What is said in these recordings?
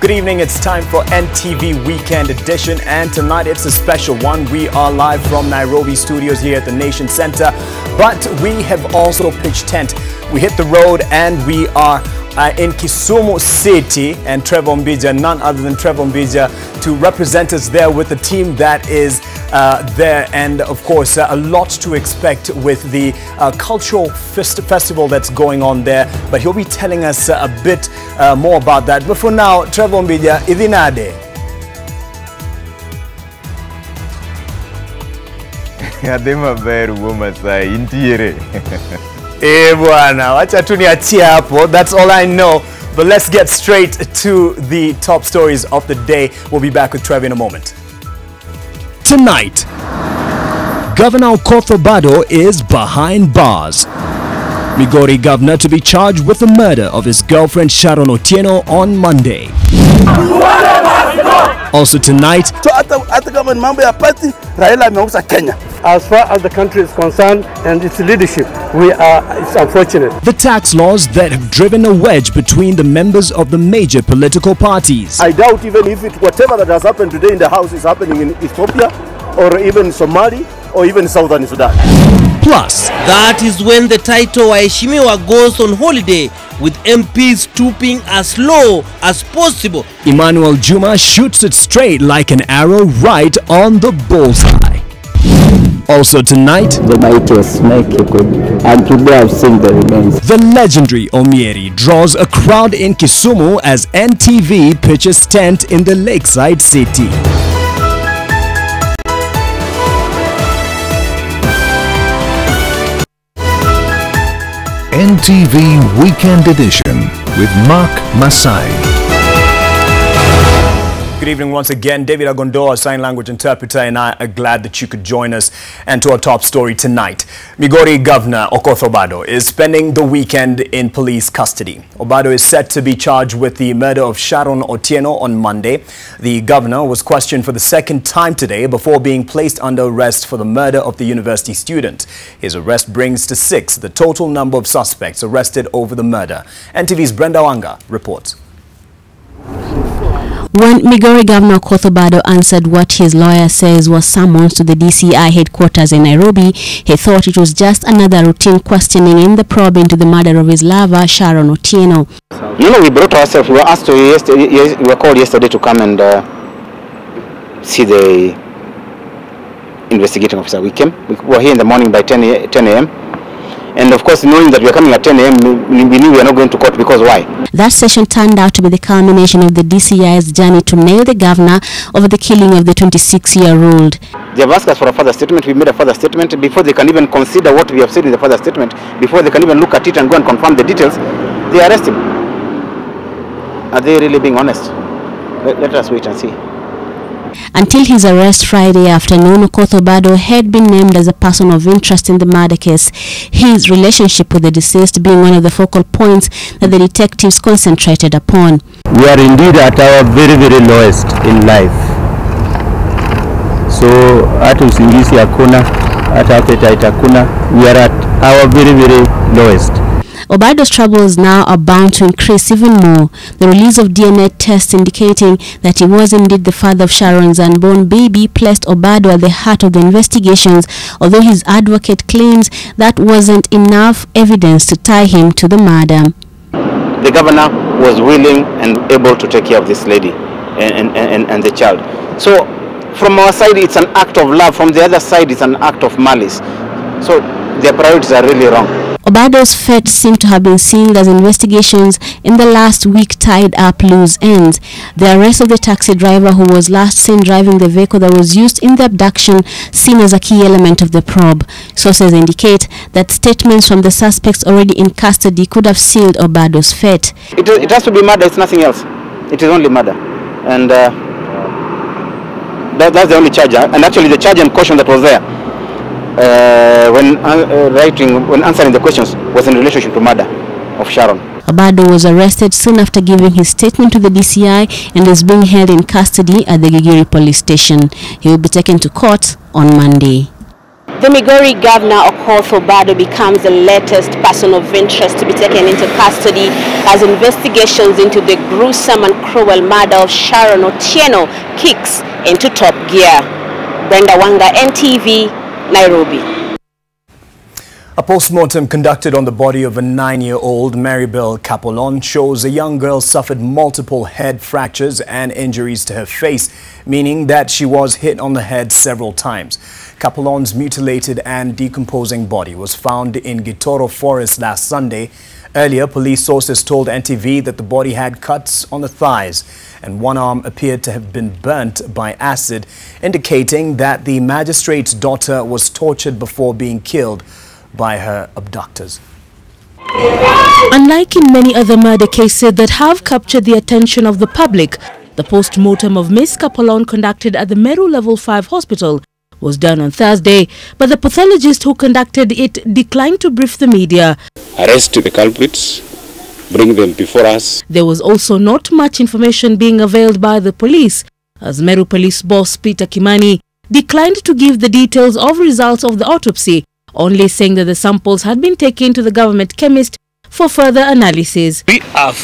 Good evening, it's time for NTV Weekend Edition, and tonight it's a special one. We are live from Nairobi studios here at the Nation Center, but we have also pitched tent. We hit the road and we are in Kisumu City, and Trevor Mbija, none other than Trevor Mbija, to represent us there with the team that is there, and of course a lot to expect with the cultural festival that's going on there, but he'll be telling us a bit more about that. But for now, Trevor Mbija, idhinade? Adema beru Masai intiere. Bwana, wacha tu niachie hapo. That's all I know. But let's get straight to the top stories of the day. We'll be back with Trevor in a moment. Tonight, Governor Okoth Obado is behind bars. Migori governor to be charged with the murder of his girlfriend Sharon Otieno on Monday. Also tonight, as far as the country is concerned and its leadership, it's unfortunate. The tax laws that have driven a wedge between the members of the major political parties. I doubt even if whatever that has happened today in the House is happening in Ethiopia or even Somalia or even Southern Sudan. Plus, that is when the title Waheshimiwa goes on holiday, with MPs stooping as low as possible. Emmanuel Juma shoots it straight like an arrow right on the bullseye. Also tonight, the mightiest snake you could, and today I've seen the remains. The legendary Omieri draws a crowd in Kisumu as NTV pitches tent in the lakeside city. NTV Weekend Edition with Mark Masai. Good evening once again. David Agondoa, sign language interpreter, and I are glad that you could join us. And to our top story tonight, Migori Governor Okoth Obado is spending the weekend in police custody. Obado is set to be charged with the murder of Sharon Otieno on Monday. The governor was questioned for the second time today before being placed under arrest for the murder of the university student. His arrest brings to 6 the total number of suspects arrested over the murder. NTV's Brenda Wanga reports. When Migori Governor Okoth Obado answered what his lawyer says was summons to the DCI headquarters in Nairobi, he thought it was just another routine questioning in the probe into the murder of his lover, Sharon Otieno. You know, we brought ourselves, we were asked to, we were called yesterday to come and see the investigating officer. We came, we were here in the morning by 10 a.m. And of course, knowing that we are coming at 10 a.m., we knew we are not going to court, because why? That session turned out to be the culmination of the DCI's journey to nail the governor over the killing of the 26-year-old. They have asked us for a further statement. We made a further statement. Before they can even consider what we have said in the further statement, before they can even look at it and go and confirm the details, they arrest him. Are they really being honest? Let us wait and see. Until his arrest Friday afternoon, Okoth Obado had been named as a person of interest in the murder case, his relationship with the deceased being one of the focal points that the detectives concentrated upon. We are indeed at our very, very lowest in life. So, hata usingizi hakuna, hata appetite hakuna. We are at our very, very lowest. Obado's troubles now are bound to increase even more. The release of DNA tests indicating that he was indeed the father of Sharon's unborn baby placed Obado at the heart of the investigations, although his advocate claims that wasn't enough evidence to tie him to the murder. The governor was willing and able to take care of this lady and the child. So from our side it's an act of love, from the other side it's an act of malice. So their priorities are really wrong. Obado's fate seemed to have been sealed as investigations in the last week tied up loose ends. The arrest of the taxi driver who was last seen driving the vehicle that was used in the abduction seen as a key element of the probe. Sources indicate that statements from the suspects already in custody could have sealed Obado's fate. It has to be murder, it's nothing else. It is only murder. And that's the only charge. And actually the charge and caution that was there when answering the questions was in relationship to murder of Sharon. Obado was arrested soon after giving his statement to the DCI and is being held in custody at the Migori police station. He will be taken to court on Monday. The Migori governor, Okoth Obado, becomes the latest person of interest to be taken into custody as investigations into the gruesome and cruel murder of Sharon Otieno kicks into top gear. Brenda Wanga, NTV, Nairobi. A post-mortem conducted on the body of a 9-year-old Maribel Capolon shows a young girl suffered multiple head fractures and injuries to her face, meaning that she was hit on the head several times. Capolon's mutilated and decomposing body was found in Gitoro Forest last Sunday. Earlier, police sources told NTV that the body had cuts on the thighs and one arm appeared to have been burnt by acid, indicating that the magistrate's daughter was tortured before being killed by her abductors. Unlike in many other murder cases that have captured the attention of the public, the post-mortem of Miss Capolon conducted at the Meru Level 5 hospital was done on Thursday, but the pathologist who conducted it declined to brief the media. Arrest the culprits, bring them before us. There was also not much information being availed by the police, as Meru Police Boss Peter Kimani declined to give the details of results of the autopsy, only saying that the samples had been taken to the government chemist for further analysis. We have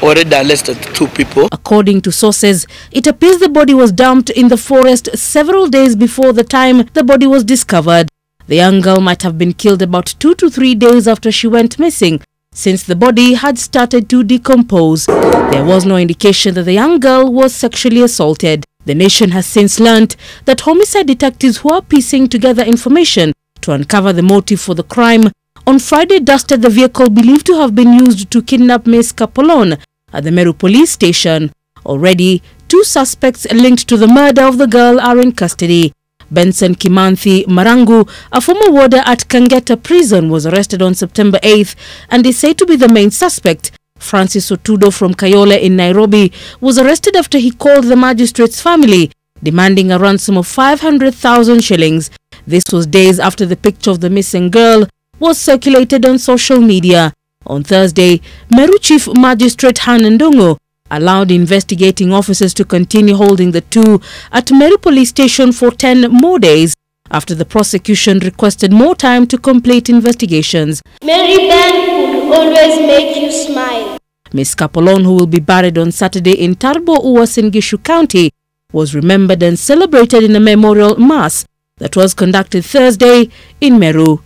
already arrested 2 people. According to sources, it appears the body was dumped in the forest several days before the time the body was discovered. The young girl might have been killed about 2 to 3 days after she went missing, since the body had started to decompose. There was no indication that the young girl was sexually assaulted. The nation has since learnt that homicide detectives who are piecing together information to uncover the motive for the crime on Friday dusted the vehicle believed to have been used to kidnap Miss Capolon at the Meru police station. Already, 2 suspects linked to the murder of the girl are in custody. Benson Kimanthi Marangu, a former warder at Kangeta prison, was arrested on September 8th and is said to be the main suspect. Francis Otudo from Kayole in Nairobi was arrested after he called the magistrate's family, demanding a ransom of 500,000 shillings. This was days after the picture of the missing girl was circulated on social media. On Thursday, Meru Chief Magistrate Hanandongo allowed investigating officers to continue holding the 2 at Meru Police Station for 10 more days after the prosecution requested more time to complete investigations. Mary Ben could always make you smile. Miss Capolon, who will be buried on Saturday in Tarbo Uasin Gishu County, was remembered and celebrated in a memorial mass that was conducted Thursday in Meru.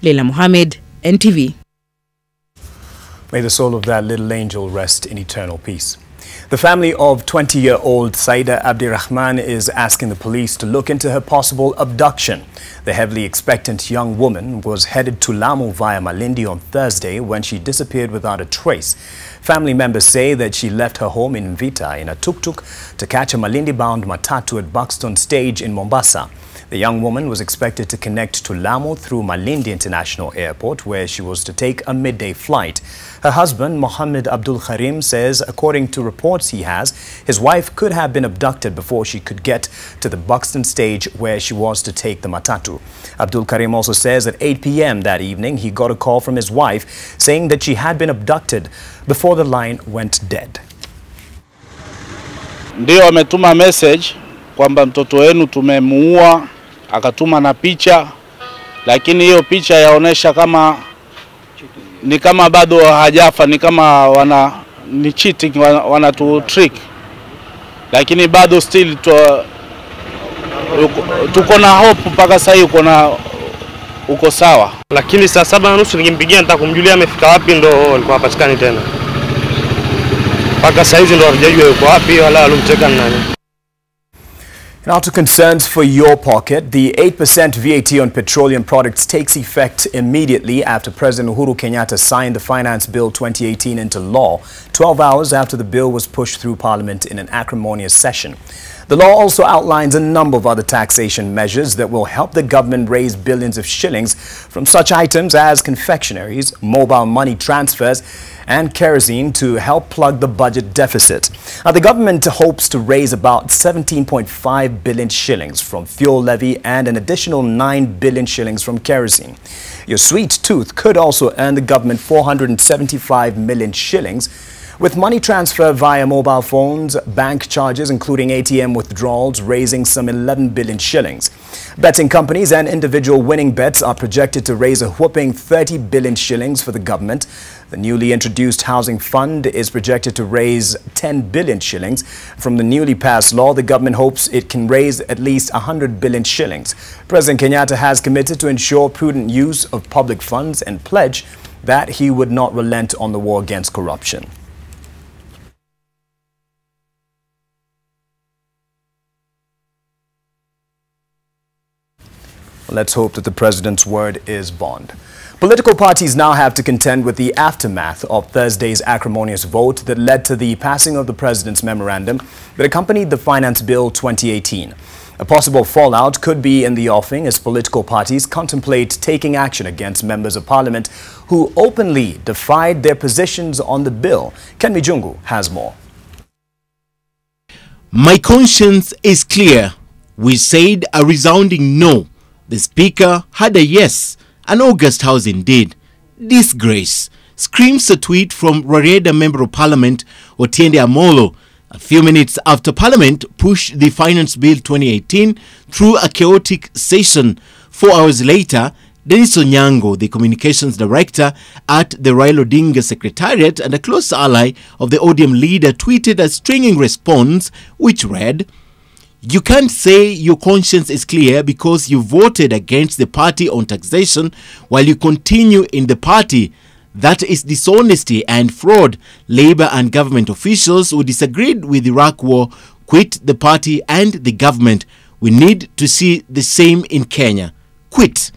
Leila Mohammed, NTV. May the soul of that little angel rest in eternal peace. The family of 20-year-old Saida Abdirahman is asking the police to look into her possible abduction. The heavily expectant young woman was headed to Lamu via Malindi on Thursday when she disappeared without a trace. Family members say that she left her home in Mvita in a tuk-tuk to catch a Malindi-bound matatu at Buxton Stage in Mombasa. The young woman was expected to connect to Lamu through Malindi International Airport, where she was to take a midday flight. Her husband, Mohammed Abdul Karim, says according to reports he has, his wife could have been abducted before she could get to the Buxton Stage where she was to take the matatu. Abdul Karim also says at 8 p.m. that evening he got a call from his wife saying that she had been abducted before the line went dead. Ndio ametuma message kwamba mtoto wenu tumemuua, akatuma na picha, lakini hiyo picha yaonesha kama ni kama bado hajafa, ni kama ni cheating, wana tu trick, lakini bado still tuko na hope mpaka sasa uko sawa. Lakini saa 7:30 nikimpigia nataka kumjulia amefika wapi, ndo alikuwa hapatikani tena. Mpaka sasa hizi ndo hatujajua yuko wapi wala alomteka nani. Now to concerns for your pocket, the 8% VAT on petroleum products takes effect immediately after President Uhuru Kenyatta signed the Finance Bill 2018 into law, 12 hours after the bill was pushed through Parliament in an acrimonious session. The law also outlines a number of other taxation measures that will help the government raise billions of shillings from such items as confectionaries, mobile money transfers, and kerosene to help plug the budget deficit. Now, the government hopes to raise about 17.5 billion shillings from fuel levy and an additional 9 billion shillings from kerosene. Your sweet tooth could also earn the government 475 million shillings, With money transfer via mobile phones, bank charges including ATM withdrawals raising some 11 billion shillings. Betting companies and individual winning bets are projected to raise a whopping 30 billion shillings for the government. The newly introduced housing fund is projected to raise 10 billion shillings. From the newly passed law, the government hopes it can raise at least 100 billion shillings. President Kenyatta has committed to ensure prudent use of public funds and pledge that he would not relent on the war against corruption. Let's hope that the president's word is bond. Political parties now have to contend with the aftermath of Thursday's acrimonious vote that led to the passing of the president's memorandum that accompanied the Finance Bill 2018. A possible fallout could be in the offing as political parties contemplate taking action against members of parliament who openly defied their positions on the bill. Ken Mijungu has more. My conscience is clear. We said a resounding no. The Speaker had a yes, an august house indeed. Disgrace, screams a tweet from Rarieda Member of Parliament Otiende Amolo a few minutes after Parliament pushed the Finance Bill 2018 through a chaotic session. 4 hours later, Dennis Onyango, the Communications Director at the Raila Odinga Secretariat and a close ally of the ODM leader, tweeted a stinging response which read, "You can't say your conscience is clear because you voted against the party on taxation while you continue in the party. That is dishonesty and fraud. Labour and government officials who disagreed with the Iraq war quit the party and the government. We need to see the same in Kenya. Quit."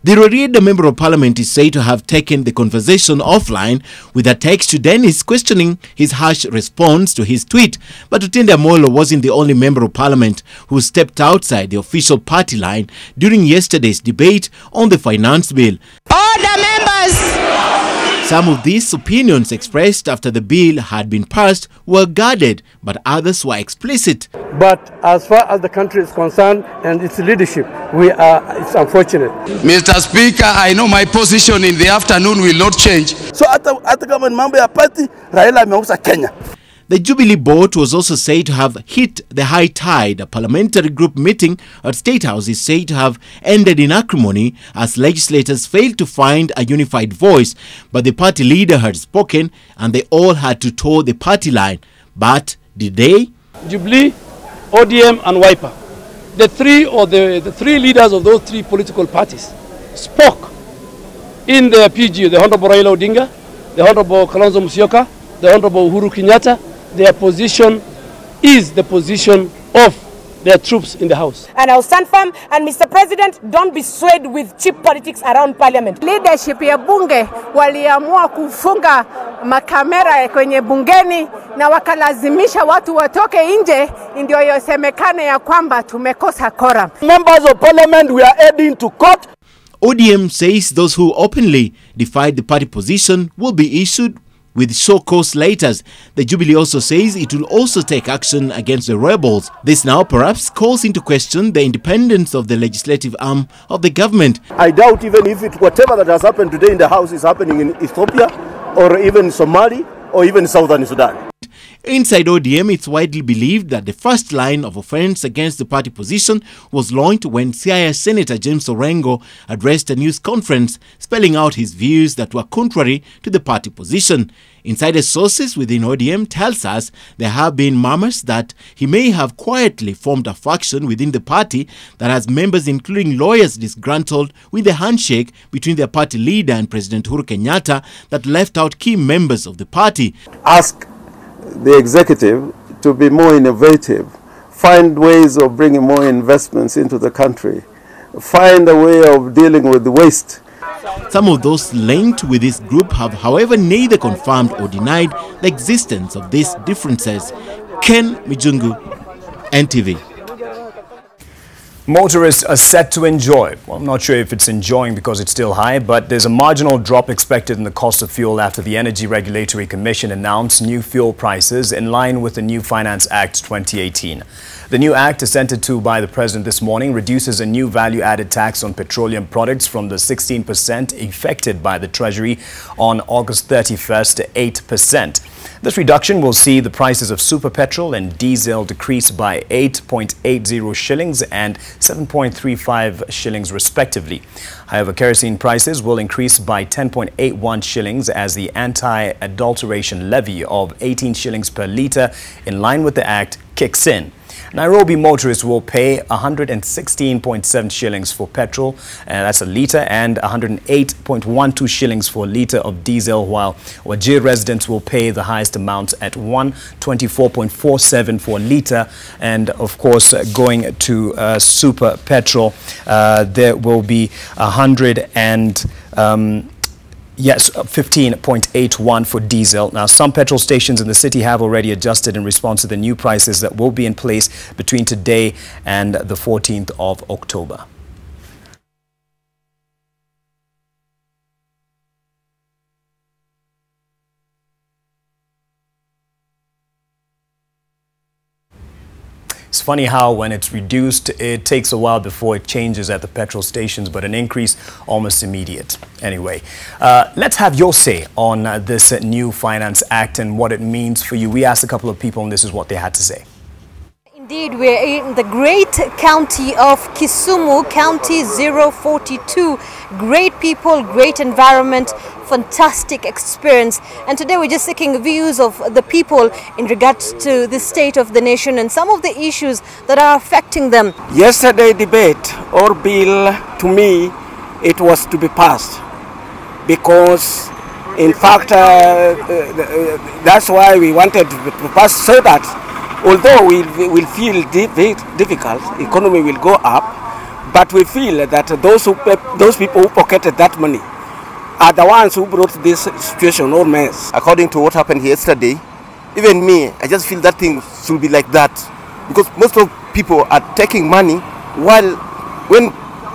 The Rarieda Member of Parliament is said to have taken the conversation offline with a text to Dennis questioning his harsh response to his tweet. But Otiende Amolo wasn't the only Member of Parliament who stepped outside the official party line during yesterday's debate on the Finance Bill. Order, members! Some of these opinions expressed after the bill had been passed were guarded, but others were explicit. But as far as the country is concerned and its leadership, it's unfortunate. Mr. Speaker, I know my position in the afternoon will not change. So at the government mambo ya party, Raila ameuza Kenya. The Jubilee boat was also said to have hit the high tide. A parliamentary group meeting at State House is said to have ended in acrimony as legislators failed to find a unified voice. But the party leader had spoken and they all had to toe the party line. But did they? Jubilee, ODM and Wiper, the three leaders of those three political parties spoke in their PG, the Honorable Raila Odinga, the Honorable Kalonzo Musyoka, the Honorable Uhuru Kenyatta. Their position is the position of their troops in the House. And I'll stand firm. And Mr. President, don't be swayed with cheap politics around Parliament. Leadership ya bunge waliamua kufunga makamera kwenye bungeni na wakalazimisha watu watoke nje ndio yosemekane ya kwamba tumekosa quorum. Members of Parliament, we are heading to court. ODM says those who openly defied the party position will be issued with show cause letters. The Jubilee also says it will also take action against the rebels. This now perhaps calls into question the independence of the legislative arm of the government. I doubt even if whatever that has happened today in the House is happening in Ethiopia or even Somali or even Southern Sudan. Inside ODM, it's widely believed that the first line of offense against the party position was launched when Siaya Senator James Orengo addressed a news conference spelling out his views that were contrary to the party position. Insider sources within ODM tells us there have been murmurs that he may have quietly formed a faction within the party that has members including lawyers disgruntled with the handshake between their party leader and President Uhuru Kenyatta that left out key members of the party. Ask the executive to be more innovative, find ways of bringing more investments into the country, find a way of dealing with the waste. Some of those linked with this group have, however, neither confirmed or denied the existence of these differences. Ken Mijungu, NTV. Motorists are set to enjoy. Well, I'm not sure if it's enjoying because it's still high, but there's a marginal drop expected in the cost of fuel after the Energy Regulatory Commission announced new fuel prices in line with the new Finance Act 2018. The new act, assented to by the President this morning, reduces a new value-added tax on petroleum products from the 16% effected by the Treasury on August 31st to 8%. This reduction will see the prices of super petrol and diesel decrease by 8.80 shillings and 7.35 shillings respectively. However, kerosene prices will increase by 10.81 shillings as the anti-adulteration levy of 18 shillings per litre in line with the Act kicks in. Nairobi motorists will pay 116.7 shillings for petrol, that's a litre, and 108.12 shillings for a litre of diesel, while Wajir residents will pay the highest amount at 124.47 for a litre. And of course, going to super petrol, there will be 15.81 for diesel. Now, some petrol stations in the city have already adjusted in response to the new prices that will be in place between today and the 14th of October. It's funny how when it's reduced, it takes a while before it changes at the petrol stations, but an increase almost immediate. Anyway, let's have your say on this new Finance Act and what it means for you. We asked a couple of people and this is what they had to say. Indeed, we're in the great county of Kisumu, County 042. Great people, great environment, fantastic experience. And today we're just seeking views of the people in regards to the state of the nation and some of the issues that are affecting them. Yesterday debate or bill, to me, it was to be passed because in fact that's why we wanted to pass, so that although we will feel difficult, economy will go up, but we feel that those people who pocketed that money are the ones who brought this situation or mess. According to what happened yesterday, even me, I just feel that thing should be like that, because most of people are taking money while when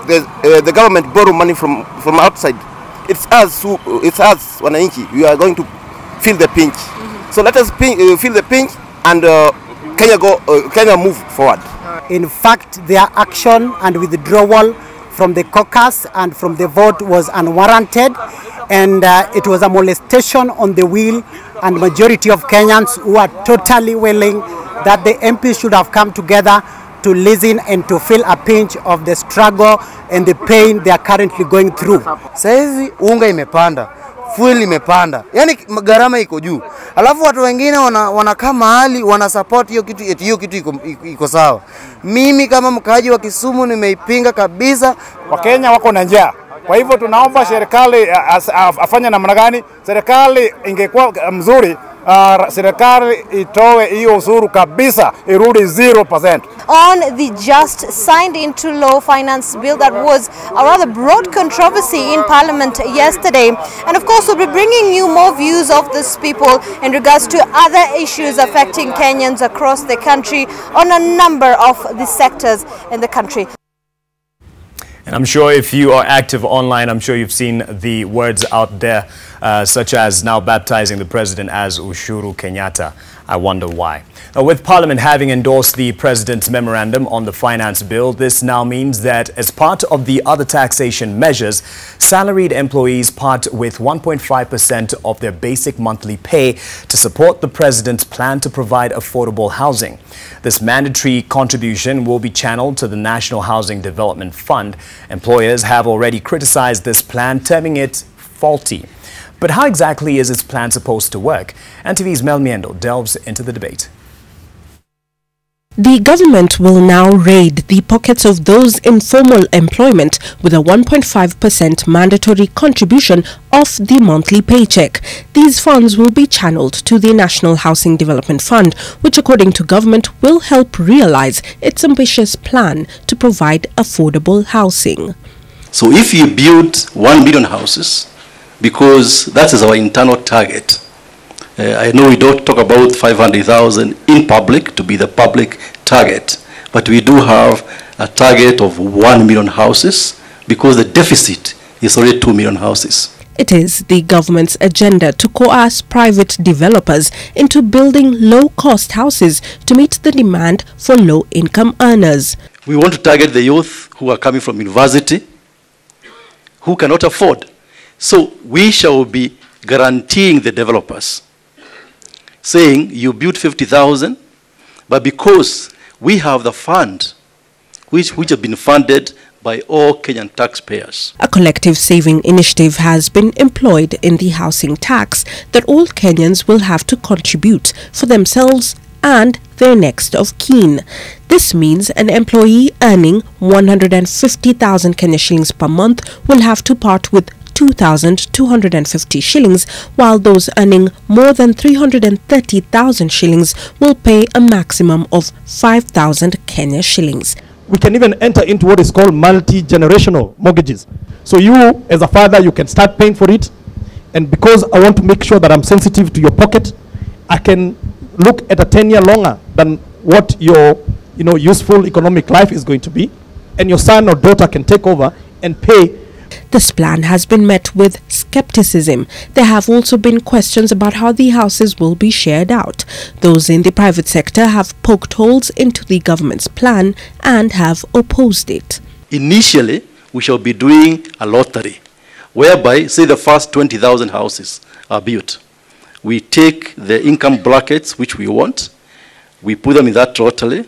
the government borrow money from outside, it's us wananchi, we are going to feel the pinch. So let us feel the pinch and Kenya move forward. In fact, their action and withdrawal from the caucus and from the vote was unwarranted, and it was a molestation on the will and majority of Kenyans who are totally willing that the MPs should have come together to listen and to feel a pinch of the struggle and the pain they are currently going through. Saizi unga imepanda, fuel imepanda, yani gharama iko juu. Alafu watu wengine wanakaa mahali wanasupport hiyo kitu, eti hiyo kitu iko sawa. Mimi kama mkaaji wa Kisumu nimeipinga kabisa. Wakenya wako na njaa. Kwa hivyo tunaomba serikali afanye namna gani? Serikali ingekuwa mzuri, serikali itoe hiyo ushuru kabisa, irudi 0%. On the just signed into law finance bill that was a rather broad controversy in Parliament yesterday. And of course, we'll be bringing you more views of these people in regards to other issues affecting Kenyans across the country on a number of the sectors in the country. And I'm sure if you are active online, I'm sure you've seen the words out there, such as now baptizing the president as Ushuru Kenyatta. I wonder why. Now, with Parliament having endorsed the President's memorandum on the finance bill, this now means that as part of the other taxation measures, salaried employees part with 1.5% of their basic monthly pay to support the President's plan to provide affordable housing. This mandatory contribution will be channeled to the National Housing Development Fund. Employers have already criticized this plan, terming it faulty. But how exactly is its plan supposed to work? NTV's Mel Miendo delves into the debate. The government will now raid the pockets of those in formal employment with a 1.5% mandatory contribution of the monthly paycheck. These funds will be channeled to the National Housing Development Fund, which according to government will help realize its ambitious plan to provide affordable housing. So if you build 1 million houses, because that is our internal target. I know we don't talk about 500,000 in public to be the public target, but we do have a target of 1 million houses because the deficit is already 2 million houses. It is the government's agenda to coerce private developers into building low-cost houses to meet the demand for low-income earners. We want to target the youth who are coming from university, who cannot afford. So we shall be guaranteeing the developers saying you build 50,000, but because we have the fund, which have been funded by all Kenyan taxpayers. A collective saving initiative has been employed in the housing tax that all Kenyans will have to contribute for themselves and their next of kin. This means an employee earning 150,000 Kenya shillings per month will have to part with 2,250 shillings, while those earning more than 330,000 shillings will pay a maximum of 5,000 Kenya shillings. We can even enter into what is called multi-generational mortgages. So you, as a father, you can start paying for it. And because I want to make sure that I'm sensitive to your pocket, I can look at a 10-year longer than what your useful economic life is going to be. And your son or daughter can take over and pay. This plan has been met with skepticism. There have also been questions about how the houses will be shared out. Those in the private sector have poked holes into the government's plan and have opposed it. Initially, we shall be doing a lottery, whereby, say, the first 20,000 houses are built. We take the income brackets which we want, we put them in that lottery,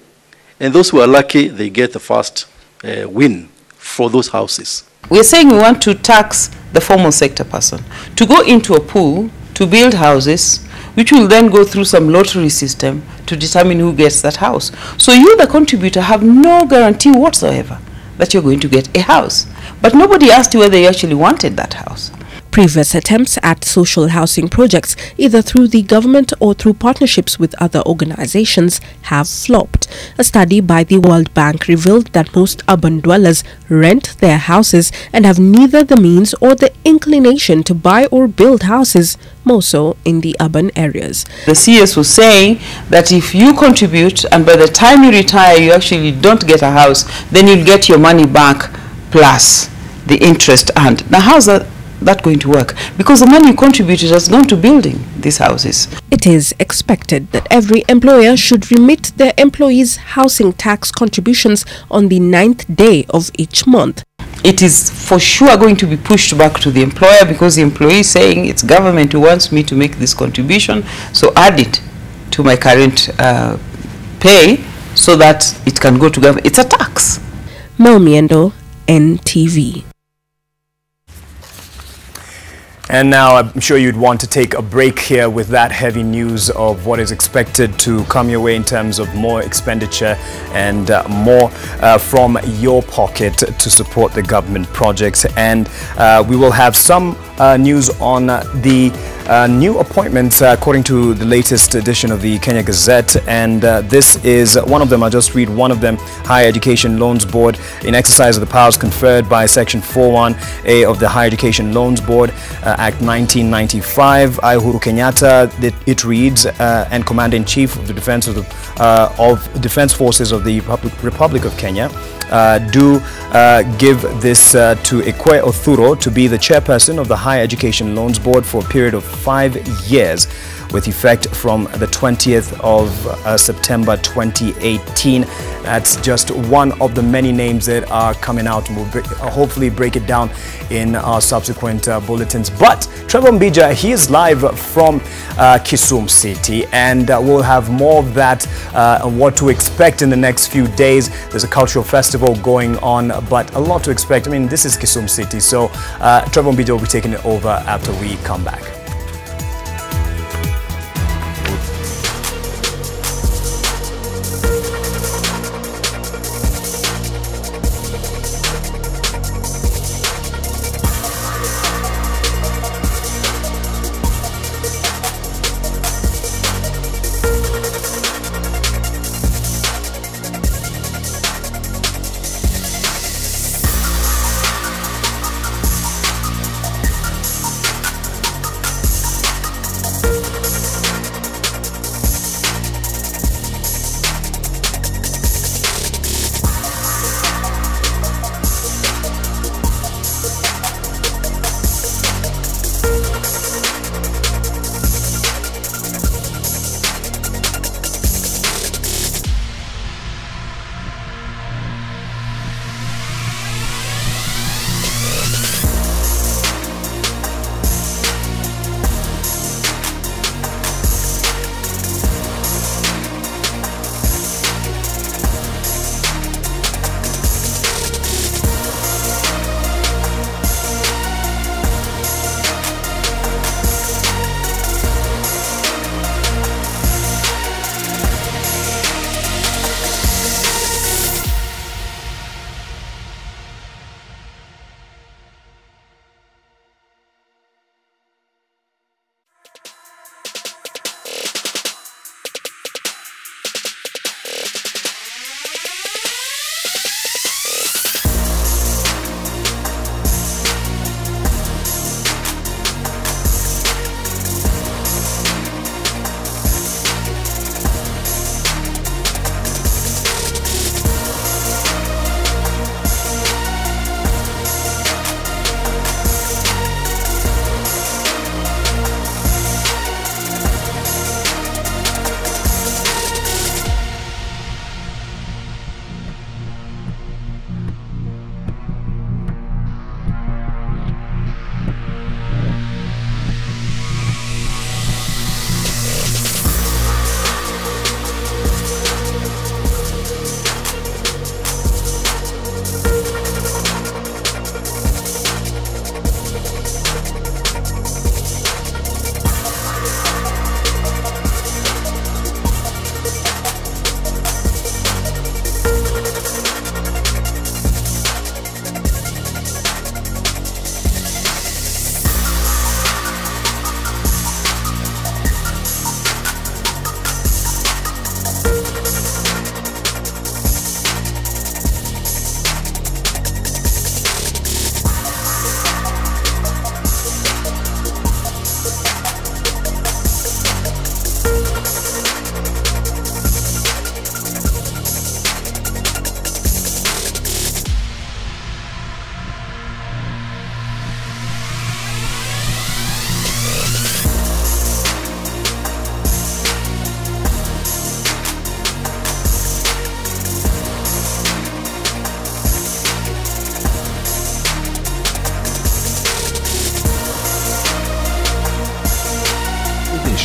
and those who are lucky, they get the first win for those houses. We're saying we want to tax the formal sector person to go into a pool to build houses, which will then go through some lottery system to determine who gets that house. So you, the contributor, have no guarantee whatsoever that you're going to get a house. But nobody asked you whether you actually wanted that house. Previous attempts at social housing projects, either through the government or through partnerships with other organizations, have flopped. A study by the World Bank revealed that most urban dwellers rent their houses and have neither the means or the inclination to buy or build houses, more so in the urban areas. The CS was saying that if you contribute and by the time you retire you actually don't get a house, then you'll get your money back plus the interest earned. Now how's that going to work? Because the money you contributed has gone to building these houses. It is expected that every employer should remit their employees' housing tax contributions on the 9th day of each month. It is for sure going to be pushed back to the employer because the employee is saying it's government who wants me to make this contribution, so add it to my current pay so that it can go to government. It's a tax. Melmiendo, NTV. And now I'm sure you'd want to take a break here with that heavy news of what is expected to come your way in terms of more expenditure and more from your pocket to support the government projects. And we will have some news on the new appointments according to the latest edition of the Kenya Gazette, and this is one of them. I'll just read one of them. Higher Education Loans Board, in exercise of the powers conferred by Section 41A of the Higher Education Loans Board Act 1995, I, Uhuru Kenyatta, it reads, and Commander-in-Chief of the Defense Forces of the Republic of Kenya, do give this to Ekwe Othuro to be the chairperson of the Higher Education Loans Board for a period of 5 years, with effect from the 20th of September 2018. That's just one of the many names that are coming out, and we'll hopefully break it down in our subsequent bulletins. But Trevor Mbija, he is live from Kisumu City, and we'll have more of that and what to expect in the next few days. There's a cultural festival going on, but a lot to expect. I mean, this is Kisumu City, so Trevor Mbija will be taking it over after we come back.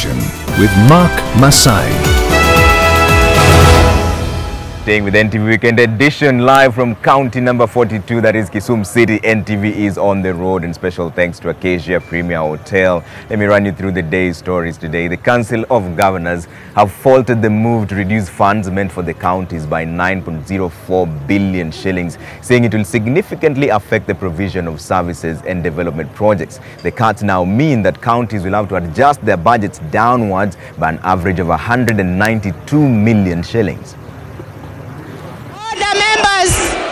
Edition with Mark Masai. Staying with NTV Weekend Edition live from county number 42, that is Kisumu City. NTV is on the road, and special thanks to Acacia Premier Hotel. Let me run you through the day's stories today. The Council of Governors have faulted the move to reduce funds meant for the counties by 9.04 billion shillings, saying it will significantly affect the provision of services and development projects. The cuts now mean that counties will have to adjust their budgets downwards by an average of 192 million shillings.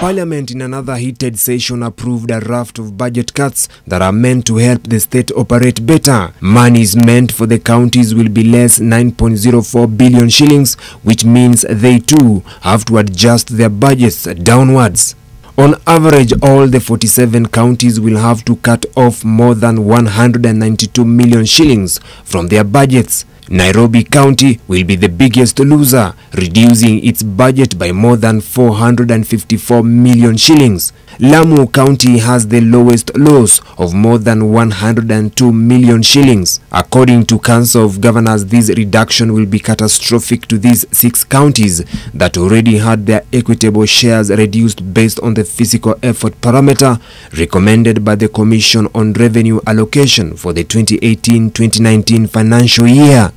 Parliament in another heated session approved a raft of budget cuts that are meant to help the state operate better. Monies meant for the counties will be less 9.04 billion shillings, which means they too have to adjust their budgets downwards. On average, all the 47 counties will have to cut off more than 192 million shillings from their budgets. Nairobi County will be the biggest loser, reducing its budget by more than 454 million shillings. Lamu County has the lowest loss of more than 102 million shillings. According to Council of Governors, this reduction will be catastrophic to these 6 counties that already had their equitable shares reduced based on the fiscal effort parameter recommended by the Commission on Revenue Allocation for the 2018-2019 financial year.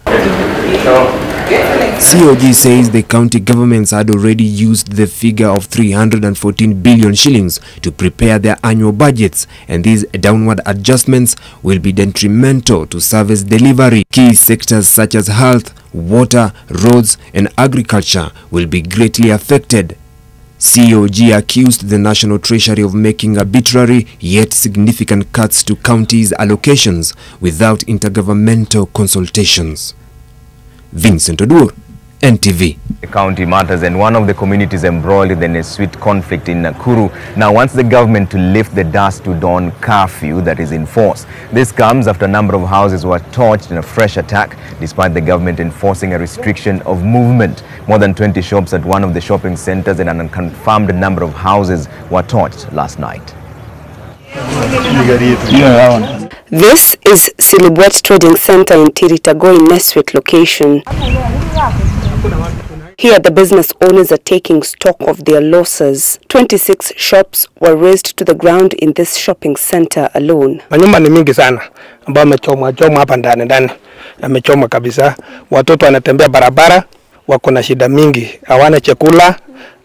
COG says the county governments had already used the figure of 314 billion shillings to prepare their annual budgets, and these downward adjustments will be detrimental to service delivery. Key sectors such as health, water, roads, and agriculture will be greatly affected. COG accused the National Treasury of making arbitrary yet significant cuts to counties' allocations without intergovernmental consultations. Vincent Odur, NTV. The county matters, and one of the communities embroiled in a sweet conflict in Nakuru now wants the government to lift the dusk to dawn curfew that is in force. This comes after a number of houses were torched in a fresh attack, despite the government enforcing a restriction of movement. More than 20 shops at one of the shopping centers and an unconfirmed number of houses were torched last night. This is Silibwet Trading Center in Tiritagoi Neswet location. Here the business owners are taking stock of their losses. 26 shops were razed to the ground in this shopping center alone. Manyumba ni mingi sana ambao yamechomwa hapa ndani yamechomwa kabisa. Watoto wanatembea barabara, wako na shida mingi, hawana chakula,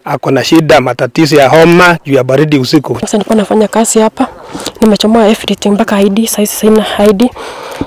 ako na shida matatizo ya homa juu ya baridi usiku. Sasa nilikuwa nafanya kazi hapa, nimechomoa everything mpaka ID, sasa sina ID,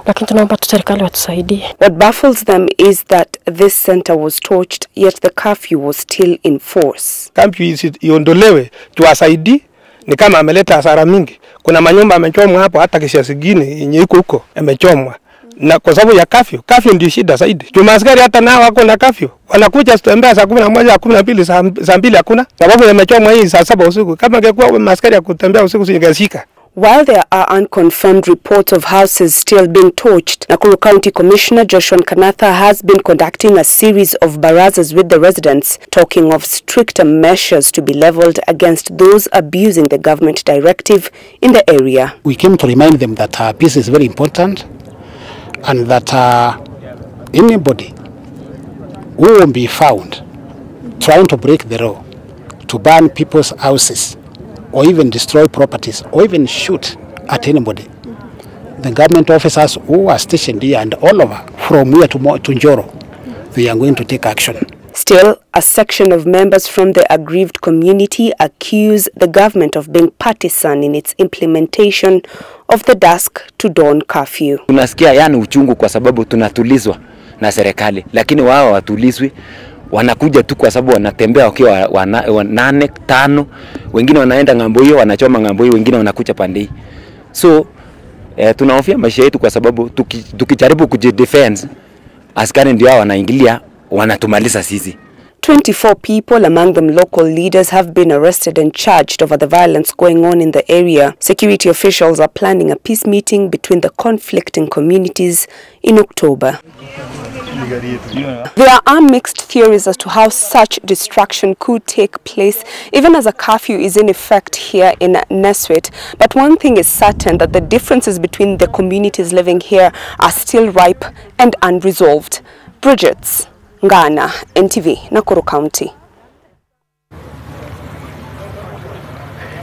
lakini tunaomba serikali watusaidie. What baffles them is that this center was torched, yet the curfew was still in force. Curfew iondolewe, tuwasaidie, ni kama ameleta hasara mingi. Kuna manyumba yamechomwa hapo, hata kiasi kingine yenye iko huko yamechomwa. Na kwa sababu ya curfew ndio shida zaidi. Askari hata nao wako na curfew. Wanakuja kutembea saa 11, 12, saa 2 hakuna. Sababu yamechomwa hii saa 7 usiku. Kama ingekuwa askari ya kutembea usiku singeshika. While there are unconfirmed reports of houses still being torched, Nakuru County Commissioner Joshua Kanatha has been conducting a series of barazas with the residents, talking of stricter measures to be leveled against those abusing the government directive in the area. We came to remind them that peace is very important, and that anybody who will be found trying to break the law, to burn people's houses, or even destroy properties, or even shoot at anybody, the government officers who are stationed here and all over, from here to Njoro, they are going to take action. Still, a section of members from the aggrieved community accuse the government of being partisan in its implementation of the dusk to dawn curfew. Tunasikia yani uchungu kwa sababu tunatulizwa na serikali, lakini wao watulizwi, wanakuja tu kwa sababu wanatembea wakiwa 8, 5, wengine wanaenda ngambo hiyo, wanachoma ngambo hiyo, wengine wanakuja pande hii. So tunahofia maisha yetu kwa sababu tukijaribu kujidefense, askari ndio wanaingilia, wanatumaliza sisi. 24 people, among them local leaders, have been arrested and charged over the violence going on in the area. Security officials are planning a peace meeting between the conflicting communities in October. There are mixed theories as to how such destruction could take place, even as a curfew is in effect here in Neswit. But one thing is certain, that the differences between the communities living here are still ripe and unresolved. Bridget Ngana, NTV, Nakuru County.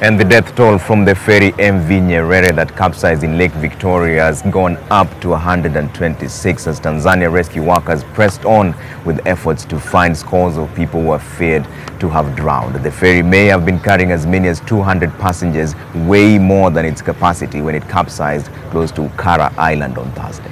And the death toll from the ferry MV Nyerere that capsized in Lake Victoria has gone up to 126 as Tanzania rescue workers pressed on with efforts to find scores of people who are feared to have drowned. The ferry may have been carrying as many as 200 passengers, way more than its capacity when it capsized close to Ukara Island on Thursday.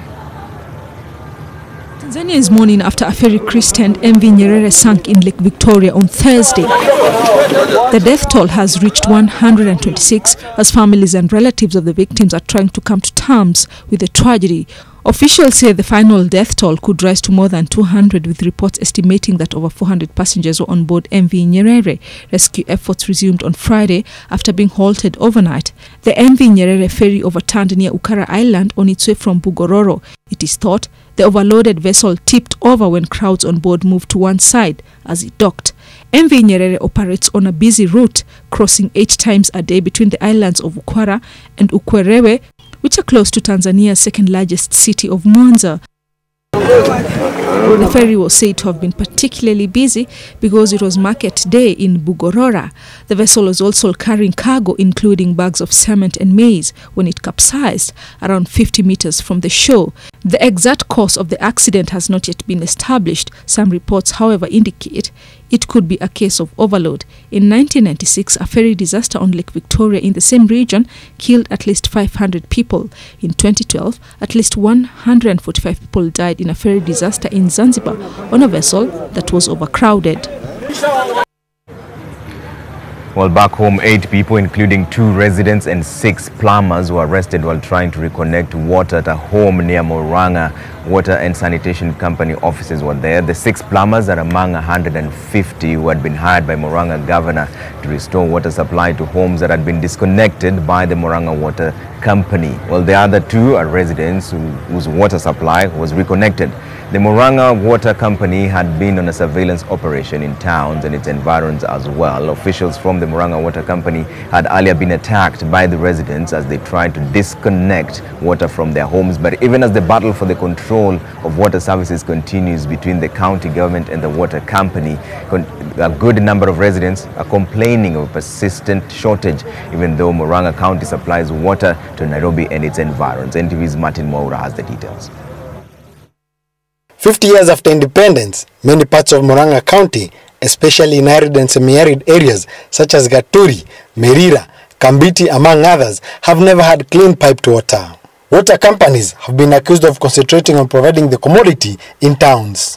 Tanzania is mourning after a ferry christened MV Nyerere sank in Lake Victoria on Thursday. The death toll has reached 126 as families and relatives of the victims are trying to come to terms with the tragedy. Officials say the final death toll could rise to more than 200, with reports estimating that over 400 passengers were on board MV Nyerere. Rescue efforts resumed on Friday after being halted overnight. The MV Nyerere ferry overturned near Ukara Island on its way from Bugororo. It is thought the overloaded vessel tipped over when crowds on board moved to one side as it docked. MV Nyerere operates on a busy route, crossing 8 times a day between the islands of Ukwara and Ukwerewe, which are close to Tanzania's second largest city of Mwanza. The ferry was said to have been particularly busy because it was market day in Bugorora. The vessel was also carrying cargo, including bags of cement and maize, when it capsized around 50 meters from the shore. The exact cause of the accident has not yet been established. Some reports, however, indicate it could be a case of overload. In 1996, a ferry disaster on Lake Victoria in the same region killed at least 500 people. In 2012, at least 145 people died in a ferry disaster in Zanzibar on a vessel that was overcrowded. Well, back home, 8 people, including 2 residents and 6 plumbers, were arrested while trying to reconnect water at a home near Murang'a. Water and sanitation company officers were there. The 6 plumbers are among 150 who had been hired by Murang'a governor to restore water supply to homes that had been disconnected by the Murang'a water company. Well, the other 2 are residents whose water supply was reconnected. The Murang'a Water Company had been on a surveillance operation in towns and its environs as well. Officials from the Murang'a Water Company had earlier been attacked by the residents as they tried to disconnect water from their homes. But even as the battle for the control of water services continues between the county government and the water company, a good number of residents are complaining of a persistent shortage, even though Murang'a County supplies water to Nairobi and its environs. NTV's Martin Moura has the details. 50 years after independence, many parts of Murang'a County, especially in arid and semi-arid areas such as Gaturi, Merira, Kambiti, among others, have never had clean piped water. Water companies have been accused of concentrating on providing the commodity in towns.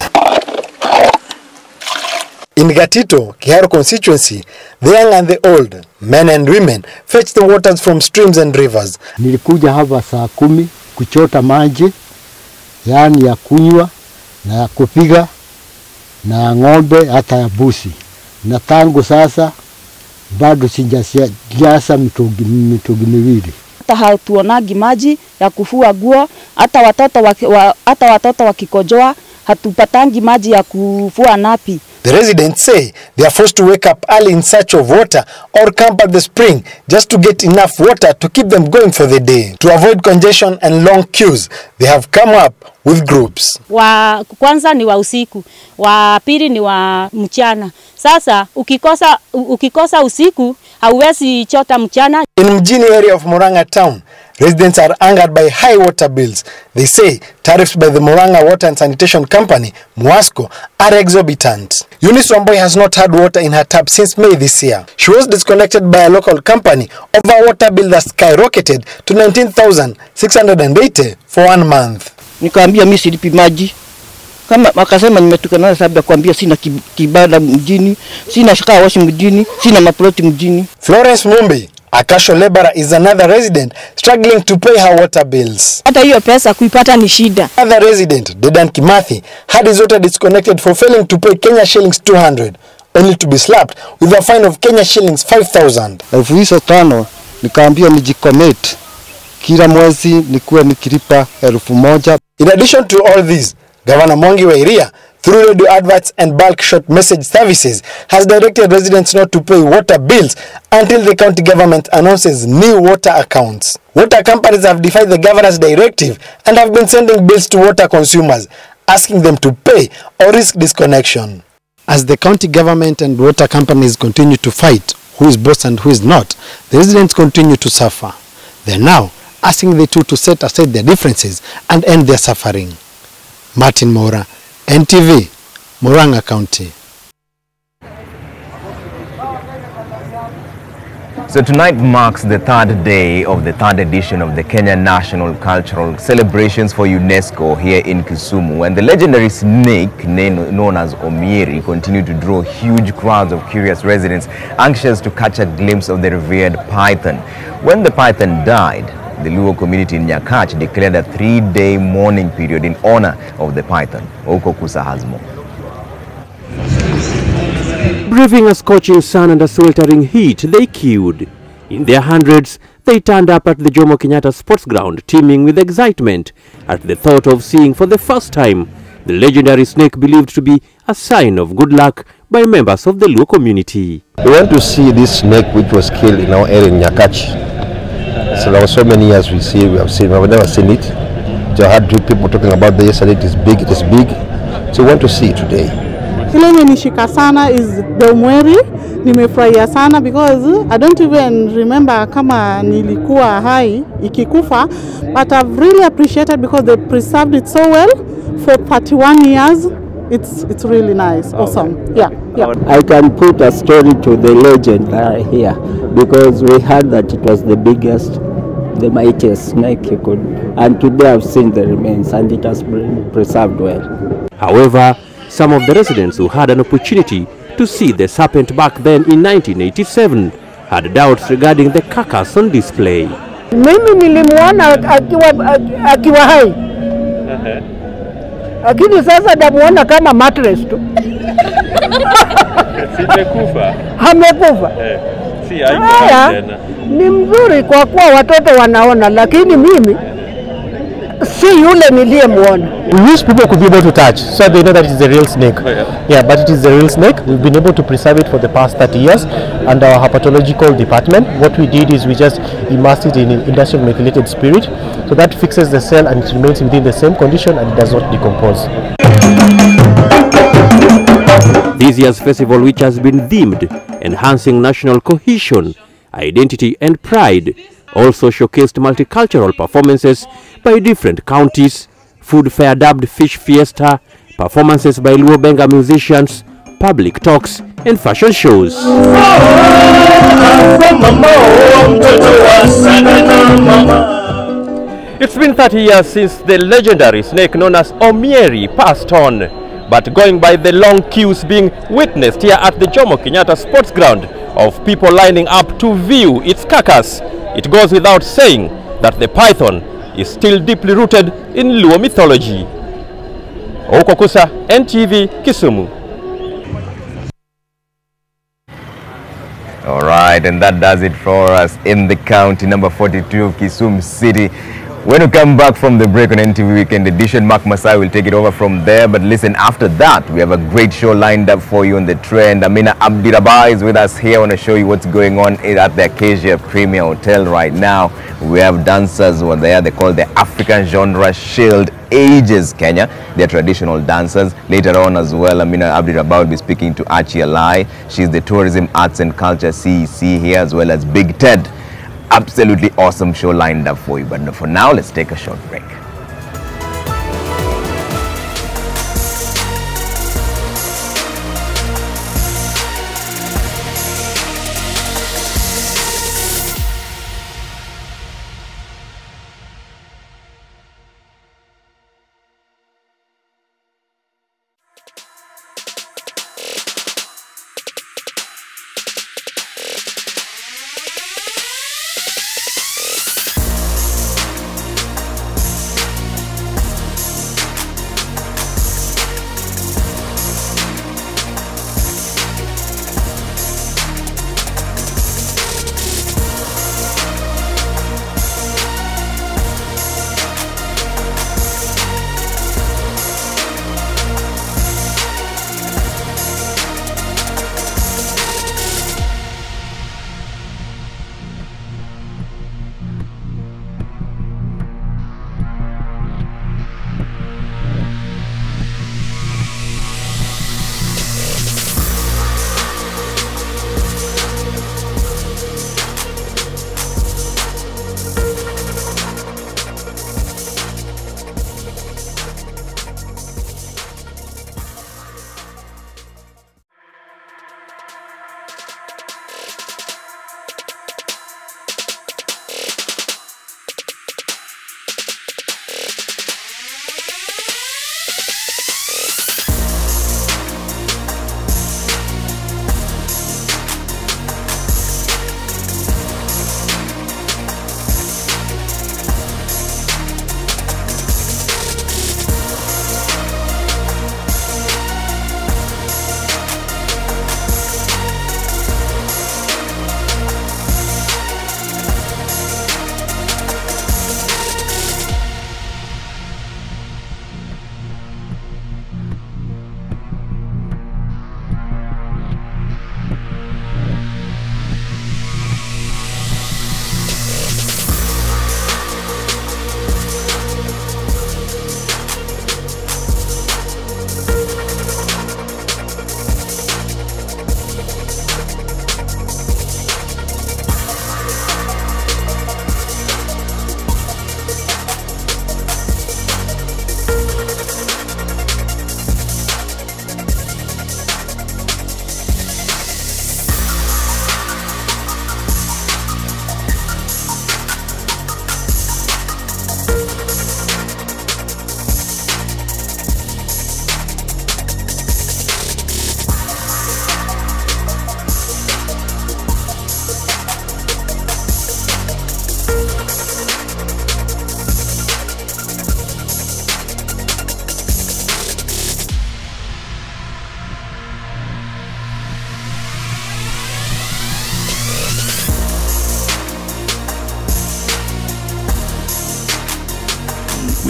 In Gatito, Kiharu constituency, the young and the old, men and women, fetch the waters from streams and rivers. Nilikuja hapa saa 10 kuchota maji, yani ya kunywa na ya kupiga na ng'ombe hata ya busi. Na tangu sasa bado sijajaza mitungi miwili. Hata hatuonagi maji ya kufua nguo, hata watoto wakikojoa hatupatangi maji ya kufua napi. The residents say they are forced to wake up early in search of water or camp at the spring just to get enough water to keep them going for the day. To avoid congestion and long queues, they have come up with groups. Wa kwanza ni wa usiku, wa pili ni wa mchana. Sasa ukikosa usiku hauwezi chota mchana. In Mjini area of Murang'a town, residents are angered by high water bills. They say tariffs by the Murang'a Water and Sanitation Company, MUASCO, are exorbitant. Eunice Wamboi has not had water in her tap since May this year. She was disconnected by a local company over a water bill that skyrocketed to 19,680 for 1 month. Nikaambia mimi silipi maji. Kama akasema nimetukana na sababu ya kuambia sina kibanda mjini, sina shaka washi mjini, sina maploti mjini. Florence Mumbi, a casual laborer, is another resident struggling to pay her water bills. Hata hiyo pesa kuipata ni shida. Another resident, Dedan Kimathi, had his water disconnected for failing to pay Kenya shillings 200, only to be slapped with a fine of Kenya shillings 5,000. 5,000 nikaambia nijicommit kila mwezi nikuwe nikilipa 1,000. In addition to all this, Governor Mwangi wa Iria, through radio adverts and bulk short message services, has directed residents not to pay water bills until the county government announces new water accounts. Water companies have defied the governor's directive and have been sending bills to water consumers, asking them to pay or risk disconnection. As the county government and water companies continue to fight who is boss and who is not, the residents continue to suffer. They are now asking the two to set aside their differences and end their suffering. Martin Mora, NTV, Murang'a County. So tonight marks the third day of the third edition of the Kenya National Cultural Celebrations for UNESCO here in Kisumu, and the legendary snake known as Omieri continued to draw huge crowds of curious residents anxious to catch a glimpse of the revered python. When the python died, the Luo community in Nyakach declared a 3-day mourning period in honor of the python. Oko Kusa has more. Braving a scorching sun and a sweltering heat, they queued. In their hundreds, they turned up at the Jomo Kenyatta Sports Ground, teeming with excitement at the thought of seeing for the first time the legendary snake believed to be a sign of good luck by members of the Luo community. We want to see this snake which was killed in our area in Nyakach. So there were so many years we've never seen it. So I heard people talking about this yesterday, it is big. So we want to see it today. Ile imenishika sana is the Omieri. Nimefurahia sana because I don't even remember kama nilikuwa hai ikikufa, but I've really appreciated because they preserved it so well for 31 years. It's really nice, awesome. Yeah. I can put a story to the legend here because we heard that it was the biggest, the mightiest snake you could, and today I've seen the remains and it has been preserved well. However, some of the residents who had an opportunity to see the serpent back then in 1987 had doubts regarding the carcass on display. Mimi nilimuona akiwa hai. Lakini sasa namuona kama mattress tu. Simekufa. Hamekufa. Si haiko tena. Ni mzuri kwa kuwa watoto wanaona, lakini mimi si yule niliyemuona. We wish people could be able to touch so they know that it's a real snake. Yeah, but it is a real snake. We've been able to preserve it for the past 30 years under our herpetological department. What we did is we just immersed it in industrial methylated spirit, so that fixes the cell and it remains within the same condition and it does not decompose. This year's festival, which has been themed enhancing national cohesion, identity and pride, also showcased multicultural performances by different counties, food fair dubbed Fish Fiesta, performances by Luo Benga musicians, public talks and fashion shows. It's been 30 years since the legendary snake known as Omieri passed on, but going by the long queues being witnessed here at the Jomo Kenyatta Sports Ground of people lining up to view its carcass, it goes without saying that the python is still deeply rooted in Luo mythology. Oko Kusa, NTV, Kisumu. All right, and that does it for us in the county number 42 of Kisumu City. When we come back from the break on NTV Weekend Edition, Mark Masai will take it over from there. But listen, after that, we have a great show lined up for you on the trend. Amina Abdiraba is with us here. I want to show you what's going on at the Acacia Premier Hotel right now. We have dancers who are there. They call the African Genre Shield Ages Kenya. They're traditional dancers. Later on as well, Amina Abdiraba will be speaking to Archie Alai. She's the Tourism, Arts and Culture CEC here, as well as Big Ted. Absolutely awesome show lined up for you. But for now, let's take a short break.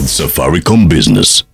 with Safaricom Business.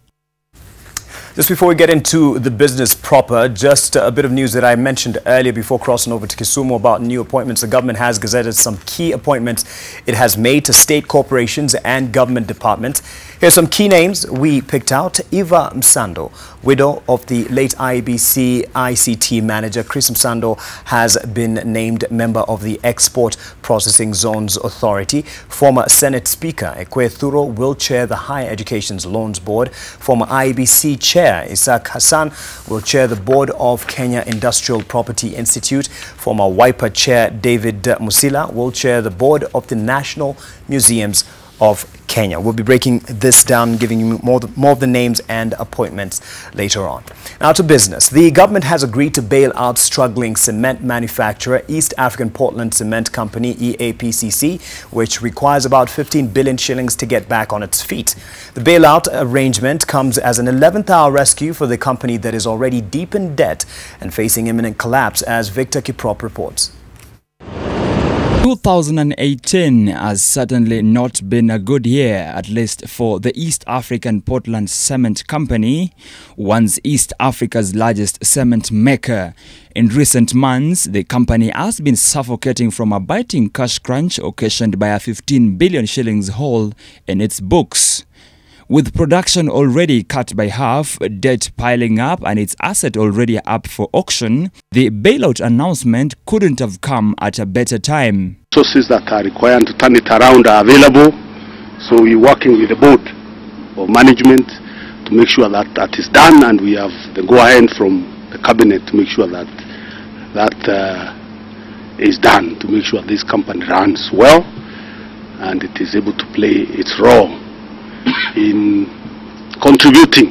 Just before we get into the business proper, just a bit of news that I mentioned earlier before crossing over to Kisumu about new appointments. The government has gazetted some key appointments it has made to state corporations and government departments. Here's some key names we picked out. Eva Msando, widow of the late IBC ICT manager Chris Msando, has been named member of the Export Processing Zones Authority. Former Senate Speaker Ekwe Thuro will chair the Higher Education's Loans Board. Former IBC Chair Isaac Hassan will chair the board of Kenya Industrial Property Institute. Former WIPA Chair David Musila will chair the board of the National Museums of Kenya. We'll be breaking this down, giving you more of the names and appointments later on. Now to business. The government has agreed to bail out struggling cement manufacturer East African Portland Cement Company, EAPCC, which requires about 15 billion shillings to get back on its feet. The bailout arrangement comes as an 11th hour rescue for the company that is already deep in debt and facing imminent collapse, as Victor Kiprop reports. 2018 has certainly not been a good year, at least for the East African Portland Cement Company, once East Africa's largest cement maker. In recent months, the company has been suffocating from a biting cash crunch occasioned by a 15 billion shillings hole in its books. With production already cut by half, debt piling up and its asset already up for auction, the bailout announcement couldn't have come at a better time. Resources that are required to turn it around are available, so we're working with the board of management to make sure that that is done, and we have the go-ahead from the cabinet to make sure that is done, to make sure this company runs well and it is able to play its role in contributing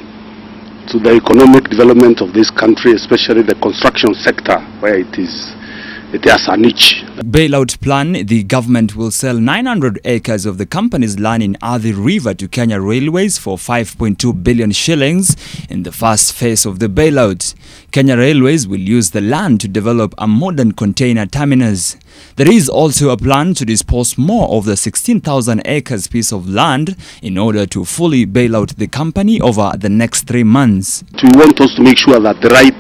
to the economic development of this country, especially the construction sector, where it has a niche. Bailout plan: the government will sell 900 acres of the company's land in Athi River to Kenya Railways for 5.2 billion shillings in the first phase of the bailout. Kenya Railways will use the land to develop a modern container terminus. There is also a plan to dispose more of the 16,000 acres piece of land in order to fully bail out the company over the next 3 months. We want us to make sure that the right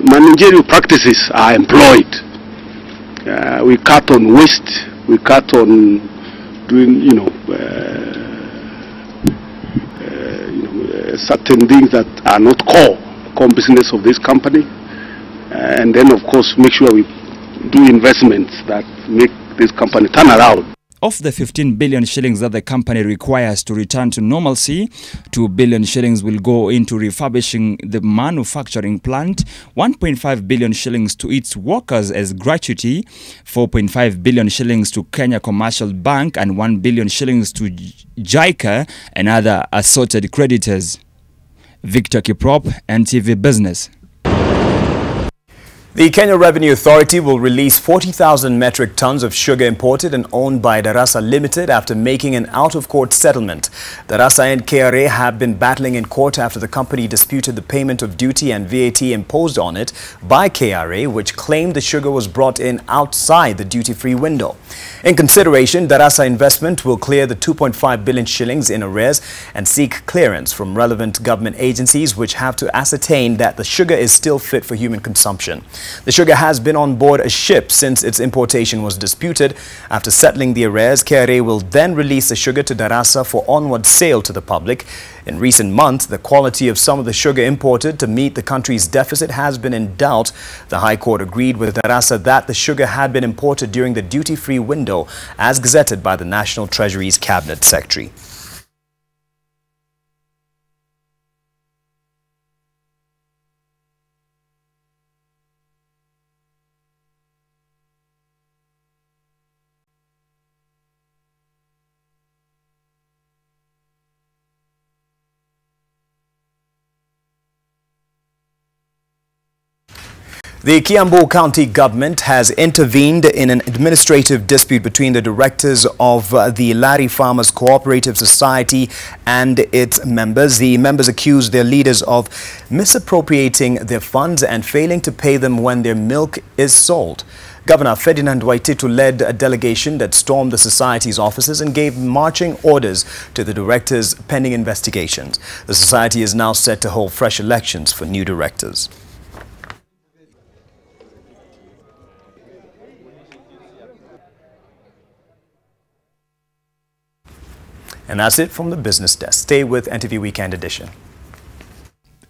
managerial practices are employed. We cut on waste, we cut on doing, certain things that are not core business of this company, and then of course make sure we do investments that make this company turn around. Of the 15 billion shillings that the company requires to return to normalcy, 2 billion shillings will go into refurbishing the manufacturing plant, 1.5 billion shillings to its workers as gratuity, 4.5 billion shillings to Kenya Commercial Bank, and 1 billion shillings to JICA and other assorted creditors. Victor Kiprop, NTV Business. The Kenya Revenue Authority will release 40,000 metric tons of sugar imported and owned by Darasa Limited after making an out-of-court settlement. Darasa and KRA have been battling in court after the company disputed the payment of duty and VAT imposed on it by KRA, which claimed the sugar was brought in outside the duty-free window. In consideration, Darasa Investment will clear the 2.5 billion shillings in arrears and seek clearance from relevant government agencies, which have to ascertain that the sugar is still fit for human consumption. The sugar has been on board a ship since its importation was disputed. After settling the arrears, KRA will then release the sugar to Darasa for onward sale to the public. In recent months, the quality of some of the sugar imported to meet the country's deficit has been in doubt. The High Court agreed with Darasa that the sugar had been imported during the duty-free window, as gazetted by the National Treasury's Cabinet Secretary. The Kiambu County government has intervened in an administrative dispute between the directors of the Lari Farmers Cooperative Society and its members. The members accused their leaders of misappropriating their funds and failing to pay them when their milk is sold. Governor Ferdinand Waititu led a delegation that stormed the society's offices and gave marching orders to the directors pending investigations. The society is now set to hold fresh elections for new directors. And that's it from the business desk. Stay with NTV Weekend Edition.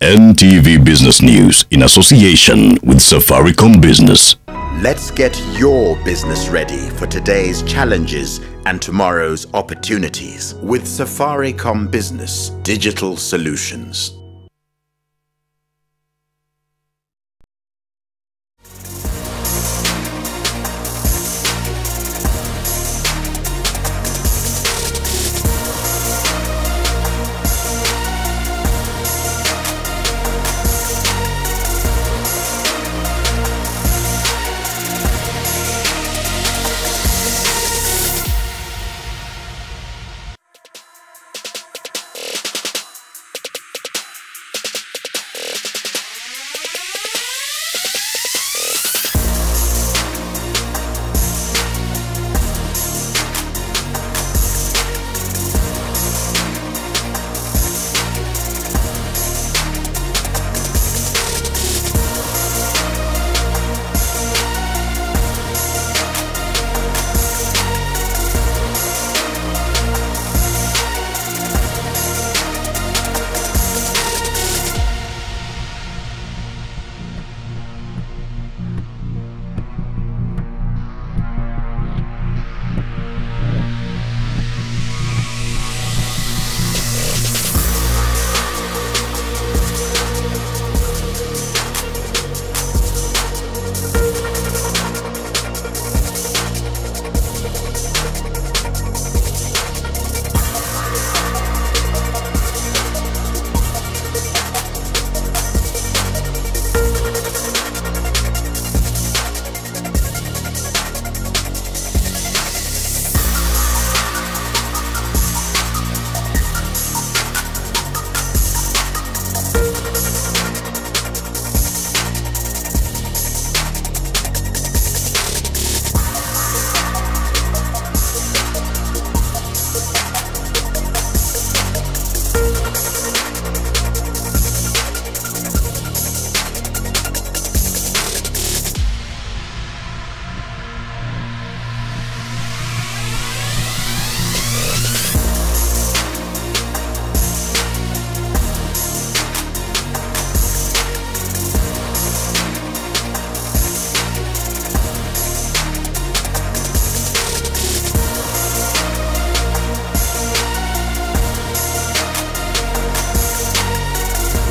NTV Business News in association with Safaricom Business. Let's get your business ready for today's challenges and tomorrow's opportunities with Safaricom Business Digital Solutions.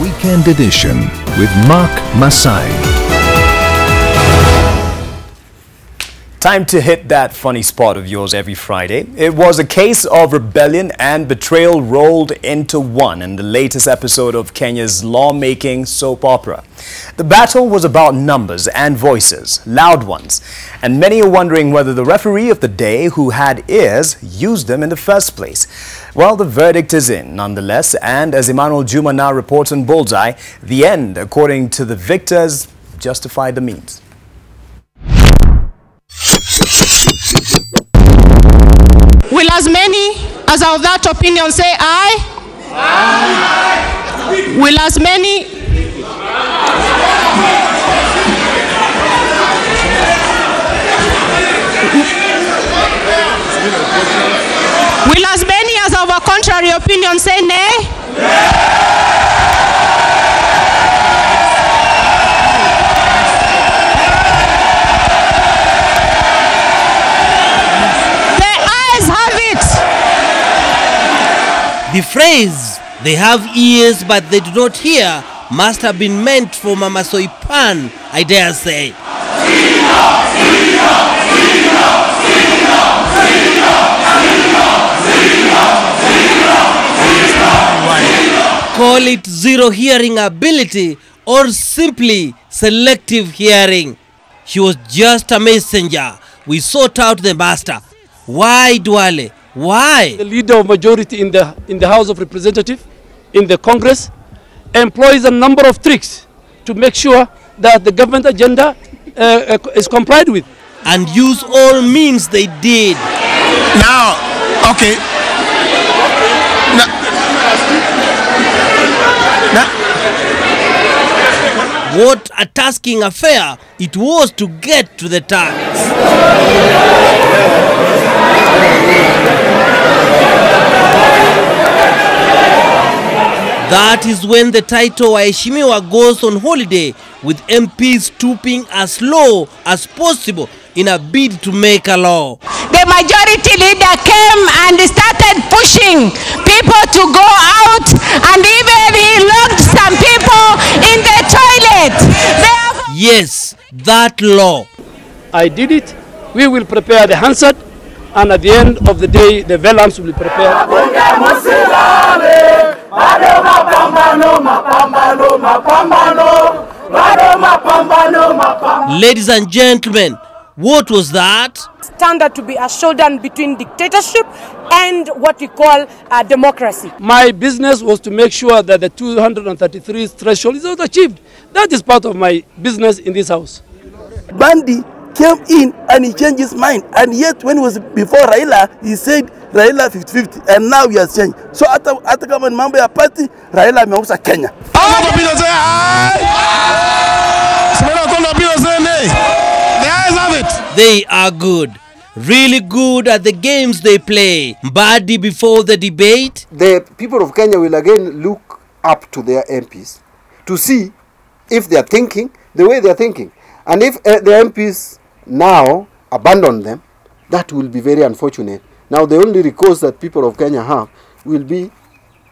Weekend Edition with Mark Masai. Time to hit that funny spot of yours every Friday. It was a case of rebellion and betrayal rolled into one in the latest episode of Kenya's lawmaking soap opera. The battle was about numbers and voices, loud ones, and many are wondering whether the referee of the day who had ears used them in the first place. Well, the verdict is in nonetheless, and as Emmanuel Juma now reports on Bullseye, the end, according to the victors, justified the means. Will as many as are of that opinion say aye? Aye. Will as many? Will as many as of a contrary opinion say nay? The phrase, "they have ears but they do not hear," must have been meant for Mama Soipan, I dare say. Call it zero hearing ability or simply selective hearing. She was just a messenger. We sought out the master. Why, Dwale? Why? The leader of majority in the House of Representatives, in the Congress, employs a number of tricks to make sure that the government agenda is complied with. and use all means they did. Now, okay. What a tasking affair it was to get to the tax. That is when the title Waheshimiwa goes on holiday, with MPs stooping as low as possible in a bid to make a law. The majority leader came and started pushing people to go out, and even he locked some people in the toilet. Yes, that law. I did it. We will prepare the Hansard, and at the end of the day, the vellums will be prepared. Ladies and gentlemen, what was that? Standard to be a showdown between dictatorship and what we call democracy. My business was to make sure that the 233 threshold is not achieved. That is part of my business in this house. Bandi came in and he changed his mind, and yet when it was before Raila, he said Raila 50-50, and now he has changed. So hata kama ni mambo ya party, Raila ameuza Kenya. They are good, really good at the games they play. Mbadi before the debate. The people of Kenya will again look up to their MPs to see if they are thinking the way they are thinking. And if the MPs now abandon them, that will be very unfortunate. Now the only recourse that people of Kenya have will be